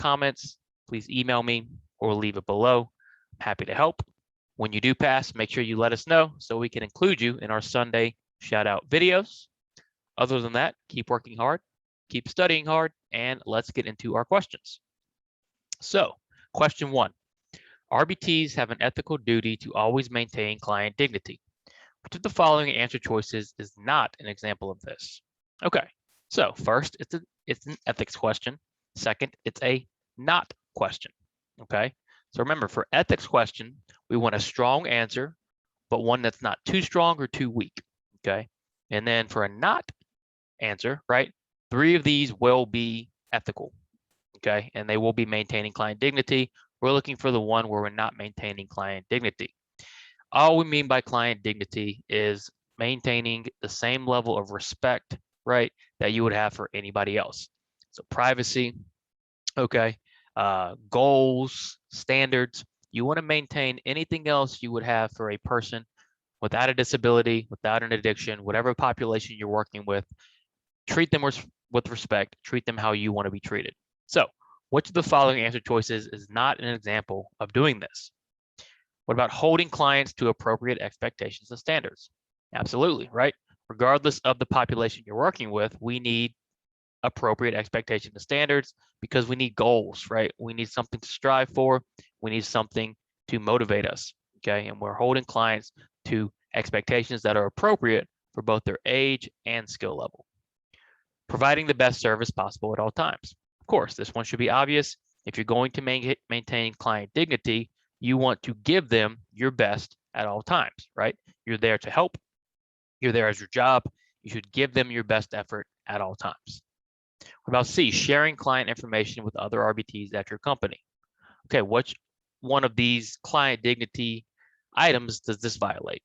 comments, please email me or leave it below. I'm happy to help. When you do pass, make sure you let us know so we can include you in our Sunday shout out videos. Other than that, keep working hard, keep studying hard, and let's get into our questions. So, question 1. RBTs have an ethical duty to always maintain client dignity. Which of the following answer choices is not an example of this? Okay, so first, it's an ethics question. Second, it's a not question. Okay, so remember, for ethics question, we want a strong answer, but one that's not too strong or too weak. Okay, and then for a not answer, right, 3 of these will be ethical. Okay, and they will be maintaining client dignity. We're looking for the one where we're not maintaining client dignity. All we mean by client dignity is maintaining the same level of respect, right, that you would have for anybody else. So privacy, okay, goals, standards. You want to maintain anything else you would have for a person without a disability, without an addiction, whatever population you're working with. Treat them with respect. Treat them how you want to be treated. So, which of the following answer choices is not an example of doing this? What about holding clients to appropriate expectations and standards? Absolutely, right? Regardless of the population you're working with, we need appropriate expectations and standards because we need goals, right? We need something to strive for. We need something to motivate us, okay? And we're holding clients to expectations that are appropriate for both their age and skill level. Providing the best service possible at all times. Of course, this one should be obvious. If you're going to maintain client dignity, you want to give them your best at all times, right? You're there to help. You're there as your job. You should give them your best effort at all times. What about C, sharing client information with other RBTs at your company? Okay, which one of these client dignity items does this violate?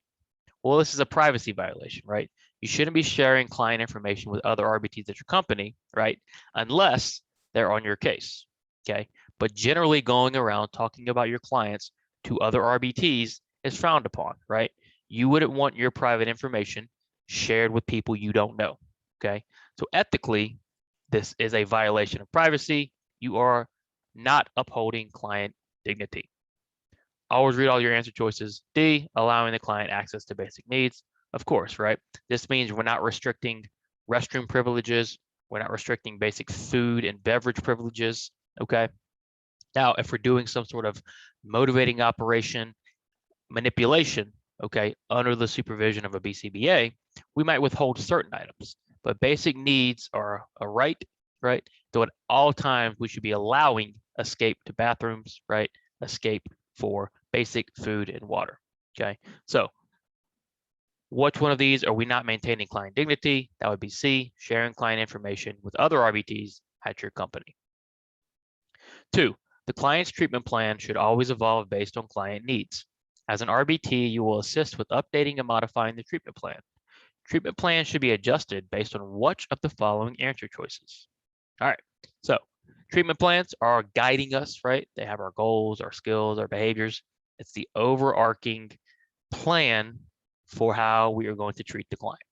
Well, this is a privacy violation, right? You shouldn't be sharing client information with other RBTs at your company, right? Unless they're on your case, okay? But generally going around talking about your clients to other RBTs is frowned upon, right? You wouldn't want your private information shared with people you don't know, okay? So ethically, this is a violation of privacy. You are not upholding client dignity. Always read all your answer choices. D, allowing the client access to basic needs. Of course, right? This means we're not restricting restroom privileges. We're not restricting basic food and beverage privileges, okay? Now, if we're doing some sort of motivating operation, manipulation, okay, under the supervision of a BCBA, we might withhold certain items, but basic needs are a right? So at all times, we should be allowing escape to bathrooms, right? Escape for basic food and water, okay? So which one of these are we not maintaining client dignity? That would be C, sharing client information with other RBTs at your company. 2, the client's treatment plan should always evolve based on client needs. As an RBT, you will assist with updating and modifying the treatment plan. Treatment plan should be adjusted based on which of the following answer choices? All right, so treatment plans are guiding us, right? They have our goals, our skills, our behaviors. It's the overarching plan for how we are going to treat the client,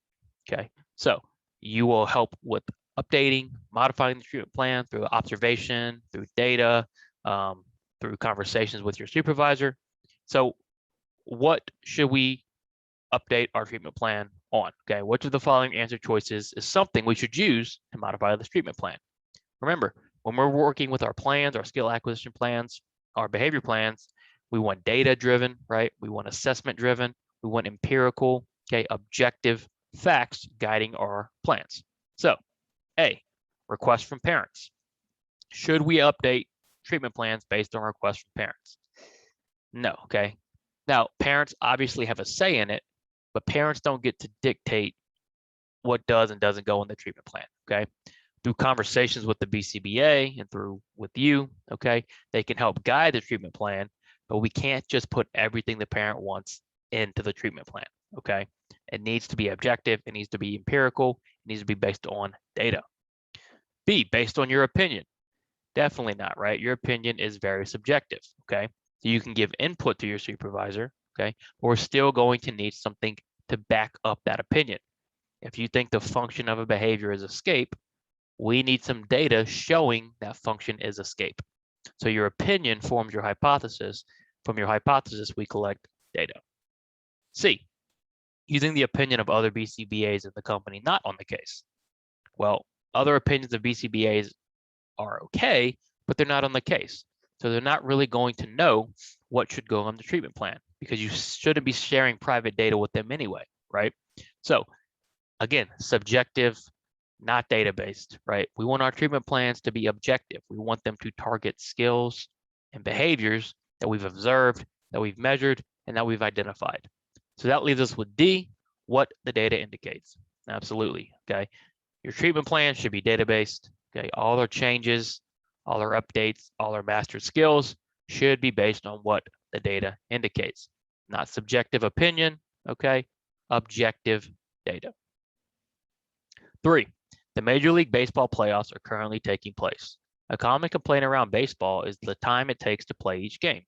okay? So you will help with updating, modifying the treatment plan through observation, through data, through conversations with your supervisor. So what should we update our treatment plan on? Okay, which of the following answer choices is something we should use to modify this treatment plan? Remember, when we're working with our plans, our skill acquisition plans, our behavior plans, we want data driven, right? We want assessment driven. We want empirical, okay, objective facts guiding our plans. So, A, request from parents. Should we update treatment plans based on requests from parents? No, okay. Now, parents obviously have a say in it, but parents don't get to dictate what does and doesn't go in the treatment plan, okay? Through conversations with the BCBA and through with you, okay, they can help guide the treatment plan, but we can't just put everything the parent wants into the treatment plan, okay? It needs to be objective, it needs to be empirical, it needs to be based on data. B, based on your opinion. Definitely not, right? Your opinion is very subjective, okay? So you can give input to your supervisor, okay? But we're still going to need something to back up that opinion. If you think the function of a behavior is escape, we need some data showing that function is escape, So your opinion forms your hypothesis. From your hypothesis, we collect data. C, using the opinion of other BCBAs in the company not on the case. Well, other opinions of BCBAs are okay, but they're not on the case. So they're not really going to know what should go on the treatment plan because you shouldn't be sharing private data with them anyway, right? So again, subjective, not data-based, right? We want our treatment plans to be objective. We want them to target skills and behaviors that we've observed, that we've measured, and that we've identified. So that leaves us with D, what the data indicates. Absolutely, okay? Your treatment plan should be data-based, okay? All our changes, all our updates, all our mastered skills should be based on what the data indicates. Not subjective opinion, okay? Objective data. 3, the Major League Baseball playoffs are currently taking place. A common complaint around baseball is the time it takes to play each game.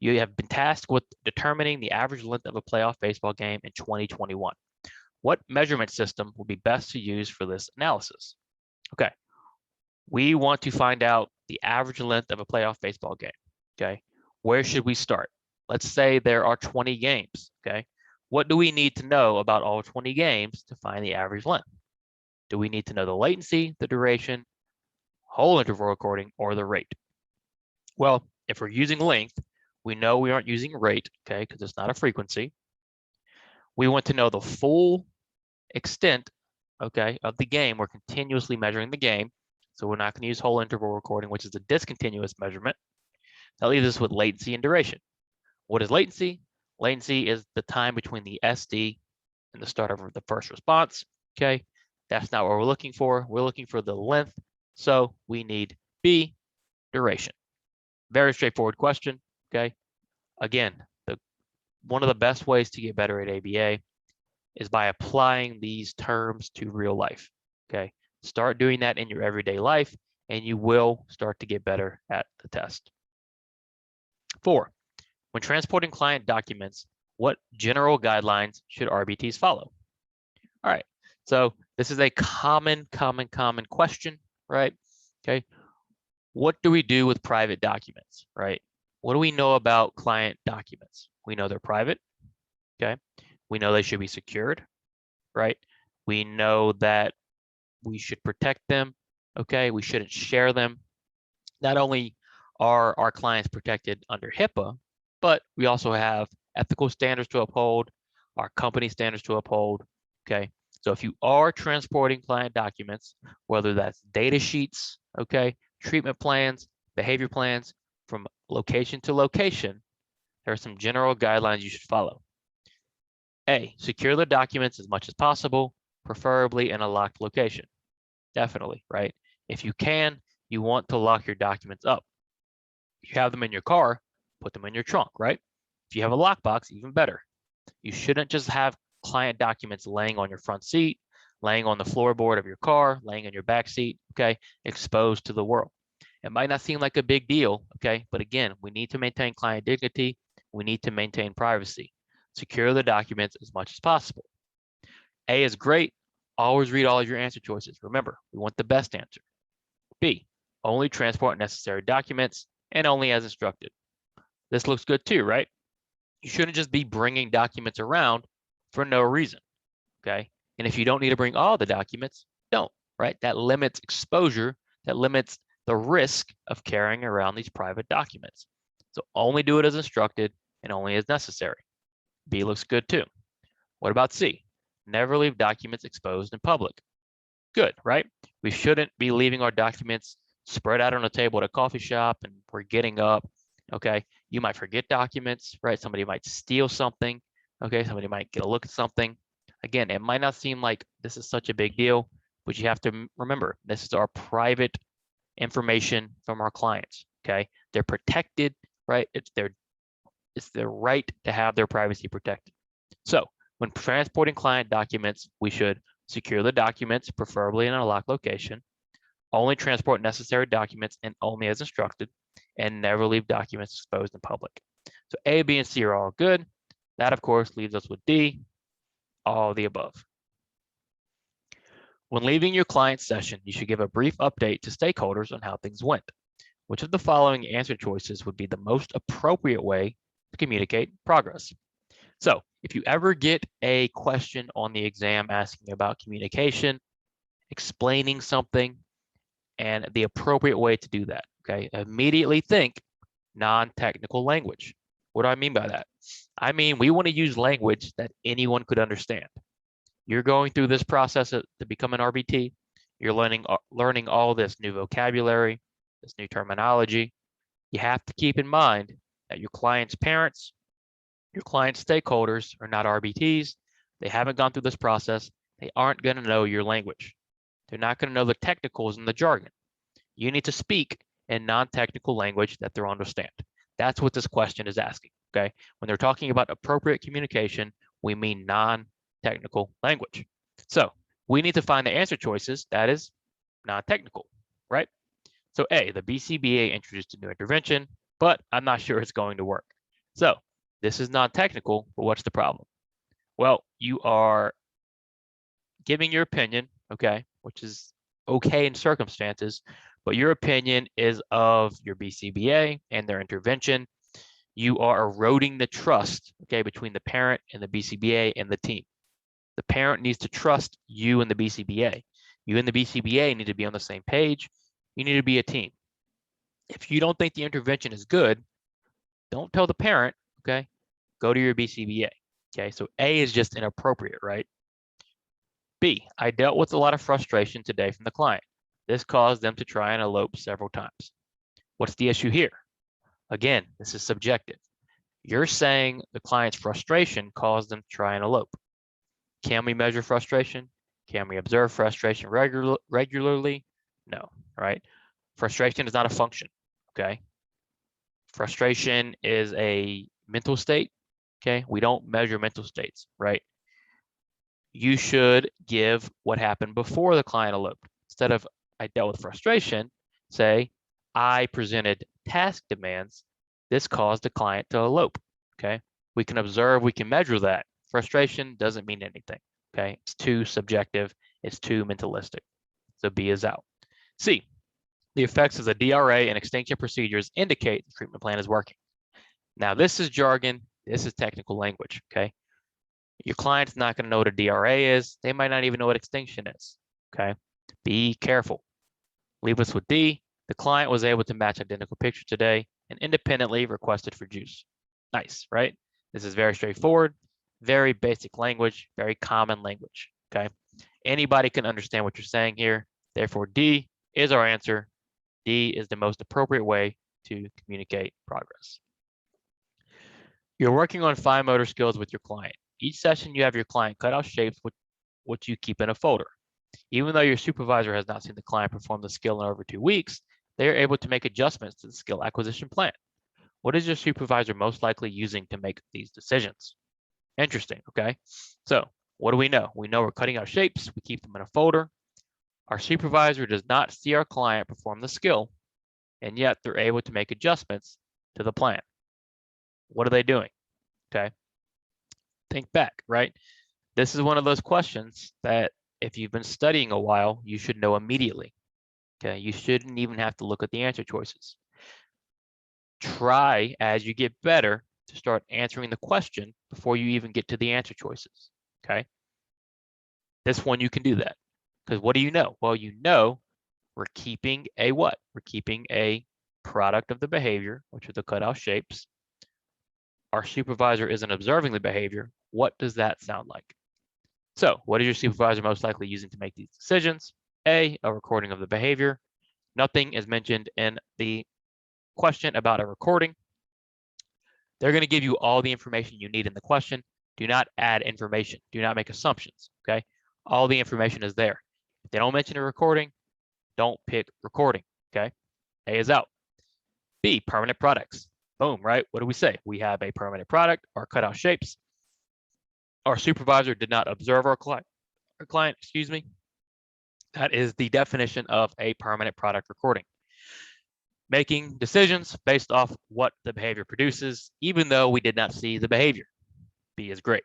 You have been tasked with determining the average length of a playoff baseball game in 2021. What measurement system will be best to use for this analysis? Okay, we want to find out the average length of a playoff baseball game, okay? Where should we start? Let's say there are 20 games, okay? What do we need to know about all 20 games to find the average length? Do we need to know the latency, the duration, whole interval recording, or the rate? Well, if we're using length, we know we aren't using rate, okay, because it's not a frequency. We want to know the full extent, okay, of the game. We're continuously measuring the game, so we're not going to use whole interval recording, which is a discontinuous measurement. That leaves us with latency and duration. What is latency? Latency is the time between the SD and the start of the first response, okay? That's not what we're looking for. We're looking for the length, so we need B, duration. Very straightforward question, okay? Again, one of the best ways to get better at ABA is by applying these terms to real life, okay? Start doing that in your everyday life, and you will start to get better at the test. 4, when transporting client documents, what general guidelines should RBTs follow? All right, so this is a common question, right? Okay, what do we do with private documents, right? What do we know about client documents? We know they're private, okay? We know they should be secured, right? We know that we should protect them, okay? We shouldn't share them. Not only are our clients protected under HIPAA, but we also have ethical standards to uphold, our company standards to uphold, okay? So if you are transporting client documents, whether that's data sheets, okay, treatment plans, behavior plans, from location to location, there are some general guidelines you should follow. A, secure the documents as much as possible, preferably in a locked location. Definitely, right? If you can, you want to lock your documents up. If you have them in your car, put them in your trunk, right? If you have a lockbox, even better. You shouldn't just have client documents laying on your front seat, laying on the floorboard of your car, laying in your back seat, okay, exposed to the world. It might not seem like a big deal, okay, but again, we need to maintain client dignity. We need to maintain privacy. Secure the documents as much as possible. A is great. Always read all of your answer choices. Remember, we want the best answer. B, only transport necessary documents and only as instructed. This looks good too, right? You shouldn't just be bringing documents around for no reason, okay? And if you don't need to bring all the documents, don't, right? That limits exposure, that limits the risk of carrying around these private documents. So only do it as instructed and only as necessary. B looks good too. What about C? Never leave documents exposed in public. Good, right? We shouldn't be leaving our documents spread out on a table at a coffee shop and we're getting up, okay? You might forget documents, right? Somebody might steal something, okay? Somebody might get a look at something. Again, it might not seem like this is such a big deal, but you have to remember, this is our private information from our clients, okay? They're protected, right? It's their right to have their privacy protected. So when transporting client documents, we should secure the documents, preferably in a locked location, only transport necessary documents and only as instructed, and never leave documents exposed in public. So A, B, and C are all good. That, of course, leaves us with D, all of the above. When leaving your client session, you should give a brief update to stakeholders on how things went. Which of the following answer choices would be the most appropriate way to communicate progress? So if you ever get a question on the exam asking about communication, explaining something, and the appropriate way to do that, okay, immediately think non-technical language. What do I mean by that? I mean, we want to use language that anyone could understand. You're going through this process to become an RBT. You're learning all this new vocabulary, this new terminology. You have to keep in mind that your client's parents, your client stakeholders are not RBTs. They haven't gone through this process. They aren't going to know your language. They're not going to know the technicals and the jargon. You need to speak in non-technical language that they'll understand. That's what this question is asking, okay? When they're talking about appropriate communication, we mean non-technical language. So we need to find the answer choices that is non-technical, right? So A, the BCBA introduced a new intervention, but I'm not sure it's going to work. So this is non-technical, but what's the problem? Well, you are giving your opinion, okay, which is okay in circumstances, but your opinion is of your BCBA and their intervention. You are eroding the trust, okay, between the parent and the BCBA and the team. The parent needs to trust you and the BCBA. You and the BCBA need to be on the same page. You need to be a team. If you don't think the intervention is good, don't tell the parent, okay? Go to your BCBA, okay? So A is just inappropriate, right? B, I dealt with a lot of frustration today from the client. This caused them to try and elope several times. What's the issue here? Again, this is subjective. You're saying the client's frustration caused them to try and elope. Can we measure frustration? Can we observe frustration regularly? No, right? Frustration is not a function, okay? Frustration is a mental state, okay? We don't measure mental states, right? You should give what happened before the client eloped. Instead of I dealt with frustration, say I presented task demands. This caused the client to elope, okay? We can observe, we can measure that. Frustration doesn't mean anything, okay? It's too subjective, it's too mentalistic. So B is out. C, the effects of the DRA and extinction procedures indicate the treatment plan is working. Now this is jargon, this is technical language, okay? Your client's not going to know what a DRA is. They might not even know what extinction is, okay? Be careful. Leave us with D. The client was able to match identical picture today and independently requested for juice. Nice, right? This is very straightforward, very basic language, very common language, okay? Anybody can understand what you're saying here. Therefore, D is our answer. D is the most appropriate way to communicate progress. You're working on fine motor skills with your client. Each session, you have your client cut out shapes which you keep in a folder. Even though your supervisor has not seen the client perform the skill in over 2 weeks, they are able to make adjustments to the skill acquisition plan. What is your supervisor most likely using to make these decisions? Interesting, okay? So what do we know? We know we're cutting out shapes. We keep them in a folder. Our supervisor does not see our client perform the skill, and yet they're able to make adjustments to the plan. What are they doing? Okay. Think back, right? This is one of those questions that if you've been studying a while, you should know immediately. Okay. You shouldn't even have to look at the answer choices. Try as you get better to start answering the question before you even get to the answer choices. Okay. This one, you can do that. Because what do you know? Well, you know we're keeping a what? We're keeping a product of the behavior, which are the cutout shapes. Our supervisor isn't observing the behavior. What does that sound like? So what is your supervisor most likely using to make these decisions? A recording of the behavior. Nothing is mentioned in the question about a recording. They're going to give you all the information you need in the question. Do not add information. Do not make assumptions, okay? All the information is there. If they don't mention a recording, don't pick recording, okay? A is out. B, permanent products. Boom, right? What do we say? We have a permanent product, our cutout shapes. Our supervisor did not observe our client, excuse me. That is the definition of a permanent product recording. Making decisions based off what the behavior produces, even though we did not see the behavior. B is great.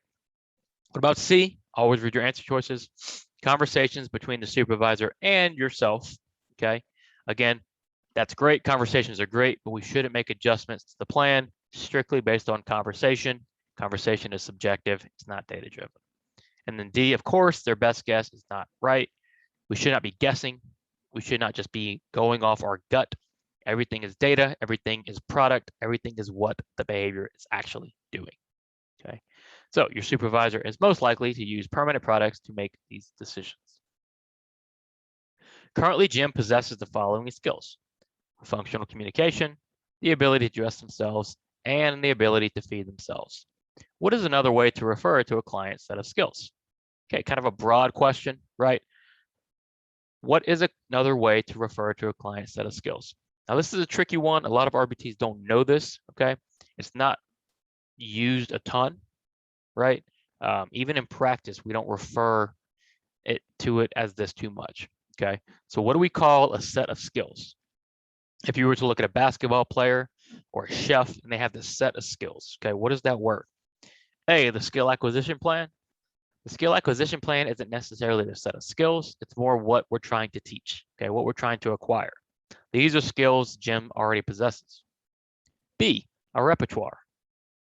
What about C? Always read your answer choices. Conversations between the supervisor and yourself, okay? Again, That's great. Conversations are great, but we shouldn't make adjustments to the plan strictly based on conversation. Conversation is subjective. It's not data driven. And then D, of course, their best guess is not right. We should not be guessing. We should not just be going off our gut. Everything is data. Everything is product. Everything is what the behavior is actually doing. Okay. So your supervisor is most likely to use permanent products to make these decisions. Currently, Jim possesses the following skills: functional communication, the ability to dress themselves, and the ability to feed themselves. What is another way to refer to a client's set of skills? Okay, kind of a broad question, right? What is another way to refer to a client's set of skills? Now, this is a tricky one. A lot of RBTs don't know this, okay? It's not used a ton, right? Even in practice, we don't refer to it as this too much, okay? So what do we call a set of skills? If you were to look at a basketball player or a chef and they have this set of skills, okay, what is that word? A, the skill acquisition plan. The skill acquisition plan isn't necessarily the set of skills. It's more what we're trying to teach, okay, what we're trying to acquire. These are skills Jim already possesses. B, a repertoire.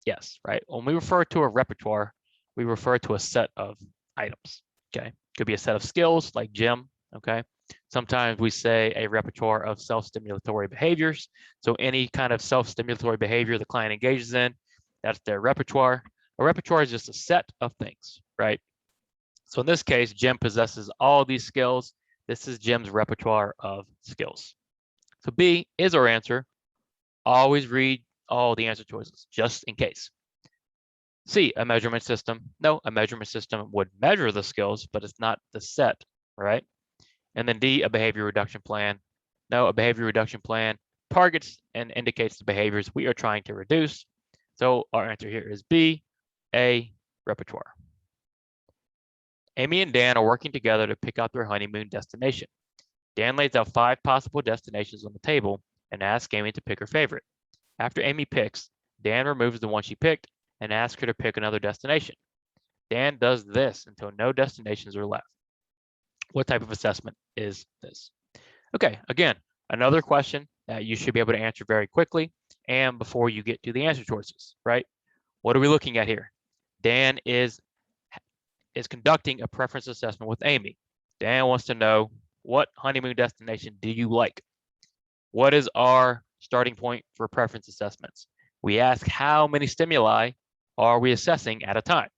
Yes, right. When we refer to a repertoire, we refer to a set of items, okay? Could be a set of skills like Jim, okay? Sometimes we say a repertoire of self-stimulatory behaviors. So any kind of self-stimulatory behavior the client engages in, that's their repertoire. A repertoire is just a set of things, right? So in this case, Jim possesses all these skills. This is Jim's repertoire of skills. So B is our answer. Always read all the answer choices, just in case. C, a measurement system. No, a measurement system would measure the skills, but it's not the set, right? And then D, a behavior reduction plan. No, a behavior reduction plan targets and indicates the behaviors we are trying to reduce. So our answer here is B, a repertoire. Amy and Dan are working together to pick out their honeymoon destination. Dan lays out 5 possible destinations on the table and asks Amy to pick her favorite. After Amy picks, Dan removes the one she picked and asks her to pick another destination. Dan does this until no destinations are left. What type of assessment is this? Okay, again, another question that you should be able to answer very quickly and before you get to the answer choices, right? What are we looking at here? Dan is conducting a preference assessment with Amy. Dan wants to know, what honeymoon destination do you like? What is our starting point for preference assessments? We ask how many stimuli are we assessing at a time?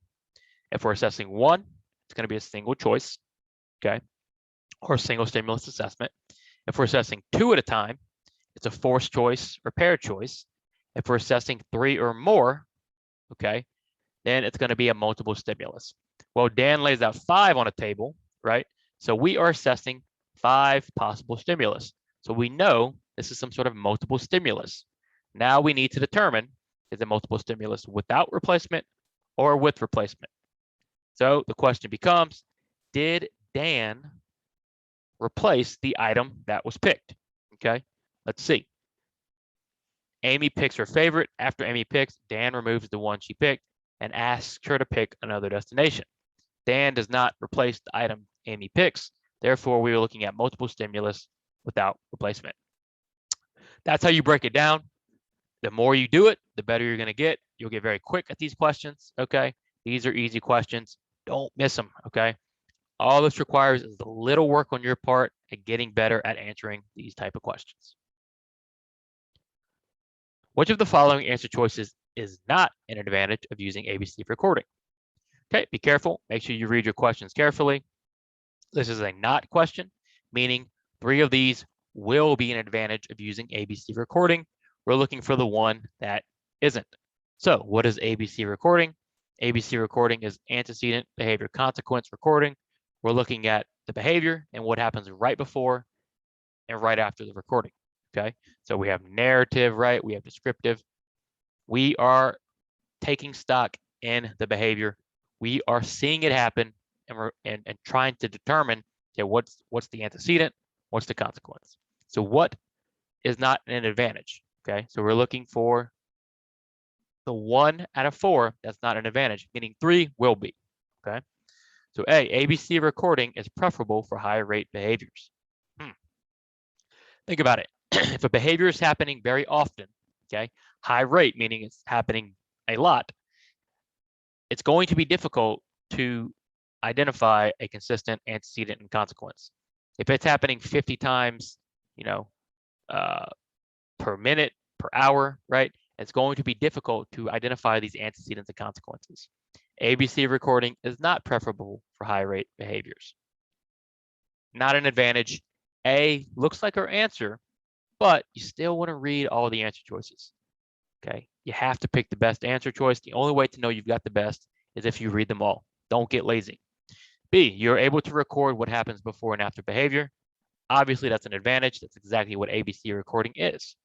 If we're assessing 1, it's going to be a single choice, okay, or single stimulus assessment. If we're assessing 2 at a time, it's a forced choice or paired choice. If we're assessing 3 or more, okay, then it's going to be a multiple stimulus. Well, Dan lays out 5 on a table, right? So we are assessing 5 possible stimulus. So we know this is some sort of multiple stimulus. Now we need to determine, is it multiple stimulus without replacement or with replacement? So the question becomes, did Dan replace the item that was picked? Okay, let's see. Amy picks her favorite. After Amy picks, Dan removes the one she picked and asks her to pick another destination. Dan does not replace the item Amy picks. Therefore, we are looking at multiple stimulus without replacement. That's how you break it down. The more you do it, the better you're going to get. You'll get very quick at these questions, okay? These are easy questions. Don't miss them, okay? All this requires is a little work on your part at getting better at answering these type of questions. Which of the following answer choices is not an advantage of using ABC recording? Okay, be careful. Make sure you read your questions carefully. This is a not question, meaning 3 of these will be an advantage of using ABC recording. We're looking for the one that isn't. So what is ABC recording? ABC recording is antecedent behavior consequence recording. We're looking at the behavior and what happens right before and right after the recording, okay? So we have narrative, right? We have descriptive. We are taking stock in the behavior. We are seeing it happen and trying to determine, okay, what's the antecedent, what's the consequence. So what is not an advantage, okay? So we're looking for the 1 out of 4 that's not an advantage, meaning 3 will be, okay? So A, ABC recording is preferable for higher rate behaviors. Think about it. if a behavior is happening very often, okay, high rate, meaning it's happening a lot, it's going to be difficult to identify a consistent antecedent and consequence. If it's happening 50 times, per minute, per hour, right? It's going to be difficult to identify these antecedents and consequences. ABC recording is not preferable for high rate behaviors. Not an advantage. A looks like our answer, but you still want to read all the answer choices. Okay, you have to pick the best answer choice. The only way to know you've got the best is if you read them all. Don't get lazy. B, you're able to record what happens before and after behavior. Obviously, that's an advantage. That's exactly what ABC recording is.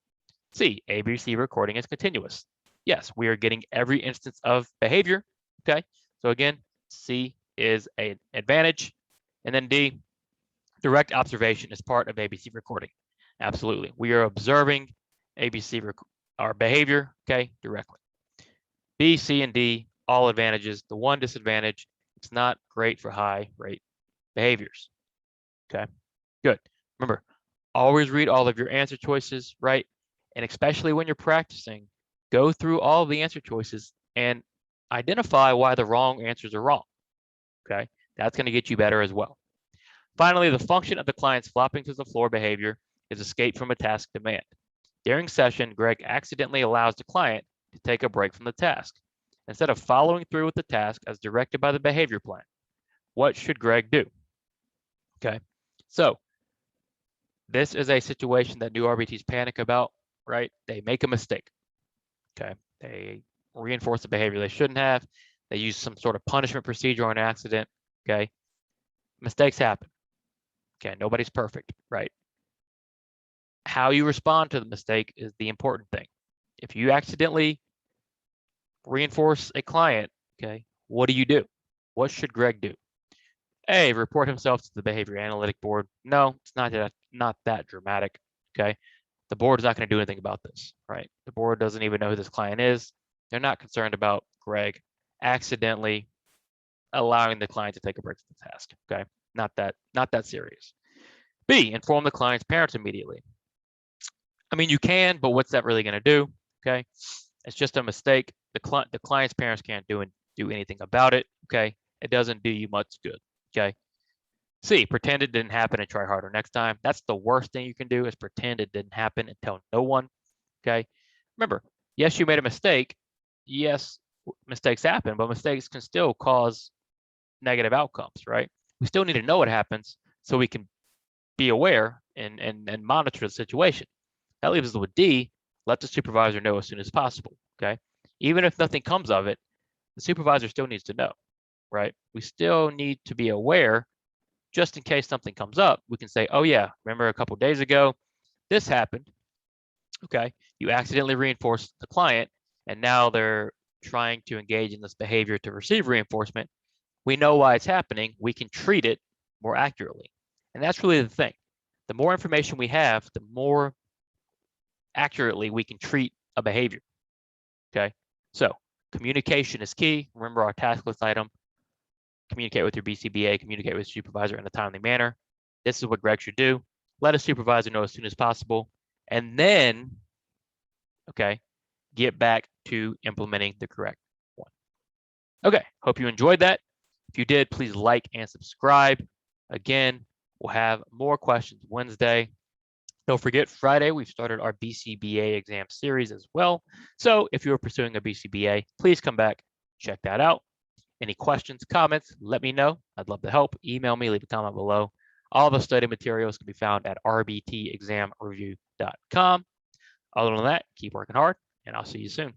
C, ABC recording is continuous. Yes, we are getting every instance of behavior. Okay, so again, C is an advantage. And then D, direct observation is part of ABC recording. Absolutely. We are observing our behavior, okay, directly. B, C, and D, all advantages. The one disadvantage, it's not great for high rate behaviors. Okay, good. Remember, always read all of your answer choices, right? And especially when you're practicing, go through all of the answer choices and identify why the wrong answers are wrong. Okay, that's going to get you better as well. Finally, the function of the client's flopping to the floor behavior is escape from a task demand. During session, Greg accidentally allows the client to take a break from the task. Instead of following through with the task as directed by the behavior plan, what should Greg do? Okay, so this is a situation that new RBTs panic about, right? They make a mistake, okay? They reinforce the behavior they shouldn't have. They use some sort of punishment procedure on an accident, okay? Mistakes happen, okay? Nobody's perfect, right? How you respond to the mistake is the important thing. If you accidentally reinforce a client, okay, what do you do? What should Greg do? A, report himself to the behavior analytic board. No, it's not that dramatic, okay? The board is not going to do anything about this, right? The board doesn't even know who this client is. They're not concerned about Greg accidentally allowing the client to take a break from the task, okay? Not that serious. B, inform the client's parents immediately. I mean, you can, but what's that really going to do, okay? It's just a mistake. The client's parents can't do anything about it, okay? It doesn't do you much good, okay? C, pretend it didn't happen and try harder next time. That's the worst thing you can do is pretend it didn't happen and tell no one, okay? Remember, yes, you made a mistake. Yes, mistakes happen, but mistakes can still cause negative outcomes, right? We still need to know what happens so we can be aware and monitor the situation. That leaves us with D, let the supervisor know as soon as possible, okay? Even if nothing comes of it, the supervisor still needs to know, right? We still need to be aware just in case something comes up. We can say, oh yeah, remember a couple of days ago, this happened, okay? You accidentally reinforced the client and now they're trying to engage in this behavior to receive reinforcement. We know why it's happening. We can treat it more accurately. And that's really the thing. The more information we have, the more accurately we can treat a behavior, okay? So communication is key. Remember our task list item, communicate with your BCBA, communicate with your supervisor in a timely manner. This is what Greg should do. Let a supervisor know as soon as possible, and then, okay, get back to implementing the correct one. Okay, hope you enjoyed that. If you did, please like and subscribe. Again, we'll have more questions Wednesday. Don't forget, Friday, we've started our BCBA exam series as well. So if you're pursuing a BCBA, please come back, check that out. Any questions, comments, let me know. I'd love to help. Email me, leave a comment below. All the study materials can be found at rbtexamreview.com. Other than that, keep working hard, and I'll see you soon.